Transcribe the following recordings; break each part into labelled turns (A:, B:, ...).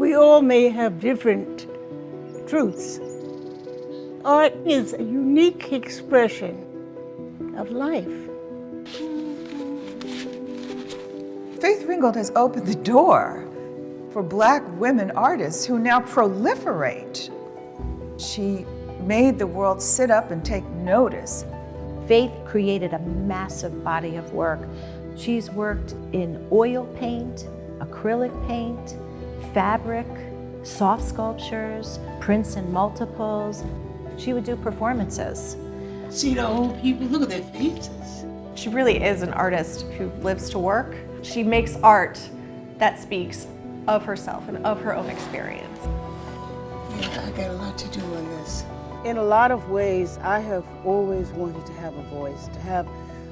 A: We all may have different truths. Art is a unique expression of life.
B: Faith Ringgold has opened the door for Black women artists who now proliferate. She made the world sit up and take notice.
C: Faith created a massive body of work. She's worked in oil paint, acrylic paint, fabric, soft sculptures, prints and multiples. She would do performances.
A: See the old people, look at their faces.
D: She really is an artist who lives to work. She makes art that speaks of herself and of her own experience.
A: Yeah, I got a lot to do on this. In a lot of ways, I have always wanted to have a voice, to have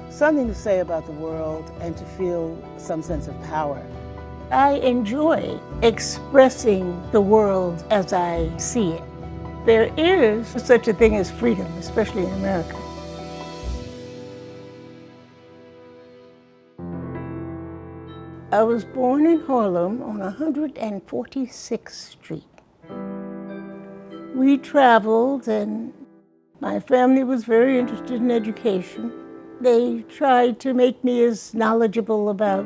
A: something to say about the world and to feel some sense of power. I enjoy expressing the world as I see it. There is such a thing as freedom, especially in America. I was born in Harlem on 146th Street. We traveled, and my family was very interested in education. They tried to make me as knowledgeable about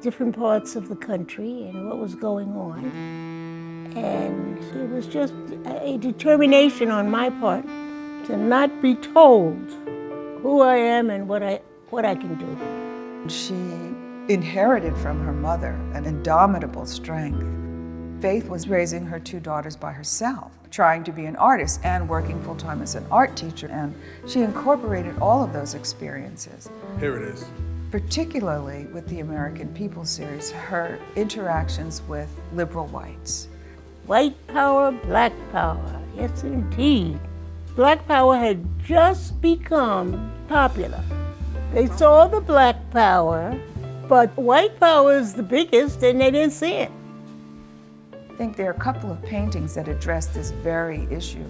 A: different parts of the country and what was going on. And it was just a determination on my part to not be told who I am and what I can do.
B: She inherited from her mother an indomitable strength. Faith was raising her two daughters by herself, trying to be an artist and working full-time as an art teacher, and she incorporated all of those experiences.
E: Here it is.
B: Particularly with the American People series, her interactions with liberal whites.
A: White power, black power, yes indeed. Black power had just become popular. They saw the black power, but white power is the biggest and they didn't see it.
B: I think there are a couple of paintings that address this very issue.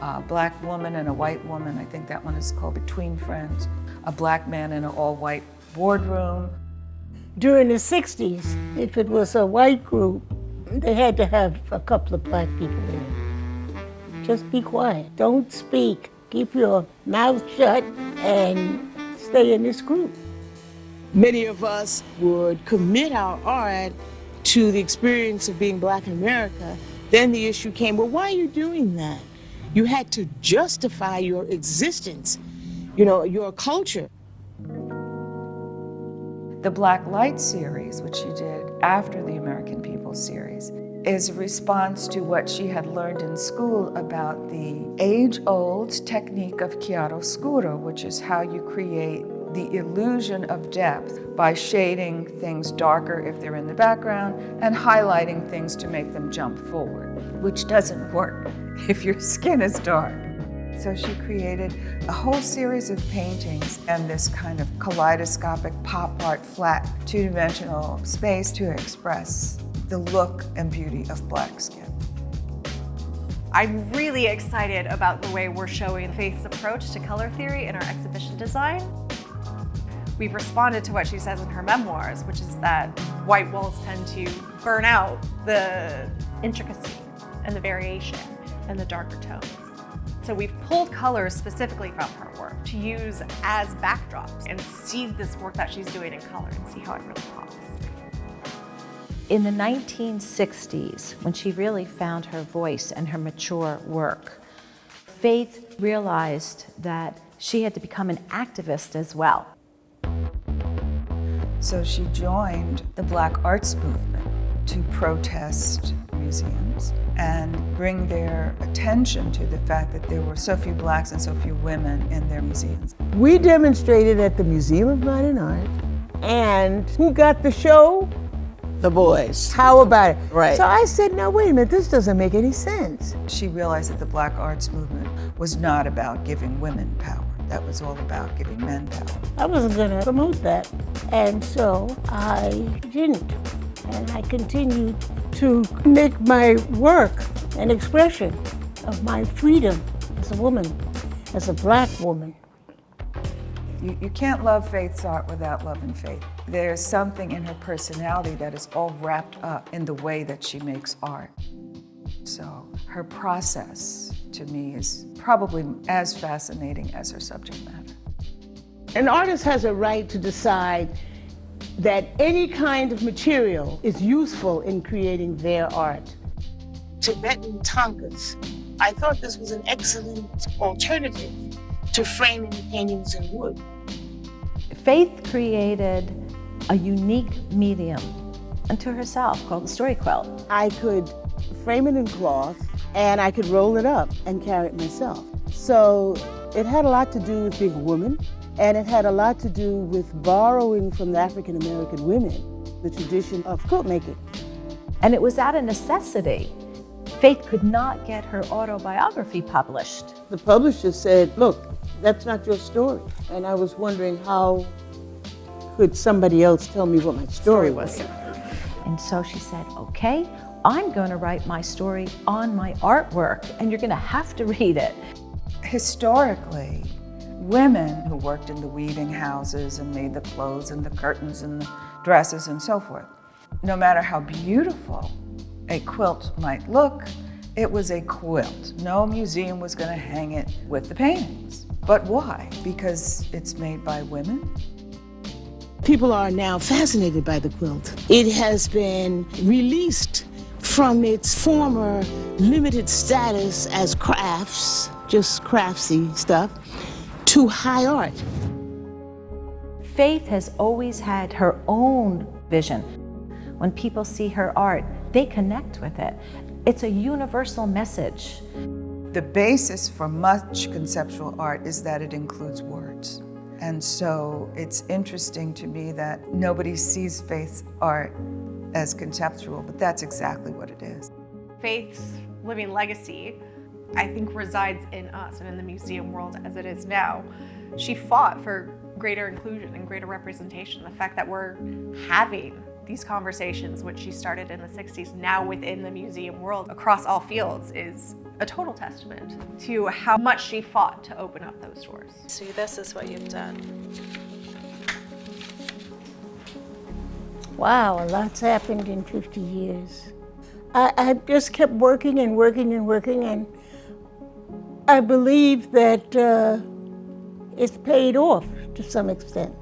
B: A black woman and a white woman, I think that one is called Between Friends. A black man in an all-white boardroom.
A: During the 60s, if it was a white group, they had to have a couple of black people in it. Just be quiet, don't speak. Keep your mouth shut and stay in this group.
F: Many of us would commit our art to the experience of being Black in America. Then the issue came, well, why are you doing that? You had to justify your existence, your culture.
B: The Black Light series, which she did after the American People series, is a response to what she had learned in school about the age-old technique of chiaroscuro, which is how you create the illusion of depth by shading things darker if they're in the background and highlighting things to make them jump forward, which doesn't work if your skin is dark. So she created a whole series of paintings and this kind of kaleidoscopic pop art, flat, two-dimensional space to express the look and beauty of black skin.
D: I'm really excited about the way we're showing Faith's approach to color theory in our exhibition design. We've responded to what she says in her memoirs, which is that white walls tend to burn out the intricacy and the variation and the darker tones. So we've pulled colors specifically from her work to use as backdrops and see this work that she's doing in color and see how it really pops.
C: In the 1960s, when she really found her voice and her mature work, Faith realized that she had to become an activist as well.
B: So she joined the Black arts movement to protest museums and bring their attention to the fact that there were so few blacks and so few women in their museums.
A: We demonstrated at the Museum of Modern Art, and who got the show?
F: The boys.
A: How about it?
F: Right.
A: So I said, no, wait a minute, this doesn't make any sense.
B: She realized that the Black arts movement was not about giving women power. That was all about giving men power.
A: I wasn't going to promote that, and so I didn't. And I continued to make my work an expression of my freedom as a woman, as a black woman.
B: You can't love Faith's art without loving Faith. There's something in her personality that is all wrapped up in the way that she makes art. So her process, to me, is probably as fascinating as her subject matter.
F: An artist has a right to decide that any kind of material is useful in creating their art. Tibetan tankas. I thought this was an excellent alternative to framing paintings in wood.
C: Faith created a unique medium unto herself called the story quilt.
F: I could frame it in cloth and I could roll it up and carry it myself. So it had a lot to do with being a woman, and it had a lot to do with borrowing from the African American women the tradition of quilt making.
C: And it was out of necessity. Faith could not get her autobiography published.
F: The publisher said, look, that's not your story. And I was wondering, how could somebody else tell me what my story was?
C: And so she said, okay, I'm going to write my story on my artwork, and you're going to have to read it.
B: Historically, women who worked in the weaving houses and made the clothes and the curtains and the dresses and so forth, no matter how beautiful a quilt might look, it was a quilt. No museum was going to hang it with the paintings. But why? Because it's made by women?
F: People are now fascinated by the quilt. It has been released from its former limited status as crafts, just craftsy stuff, to high art.
C: Faith has always had her own vision. When people see her art, they connect with it. It's a universal message.
B: The basis for much conceptual art is that it includes words. And so it's interesting to me that nobody sees Faith's art as conceptual, but that's exactly what it is.
D: Faith's living legacy, I think, resides in us and in the museum world as it is now. She fought for greater inclusion and greater representation. The fact that we're having these conversations, which she started in the 60s, now within the museum world across all fields, is a total testament to how much she fought to open up those doors.
E: See, this is what you've done.
A: Wow, a lot's happened in 50 years. I just kept working and working and working, and I believe that it's paid off to some extent.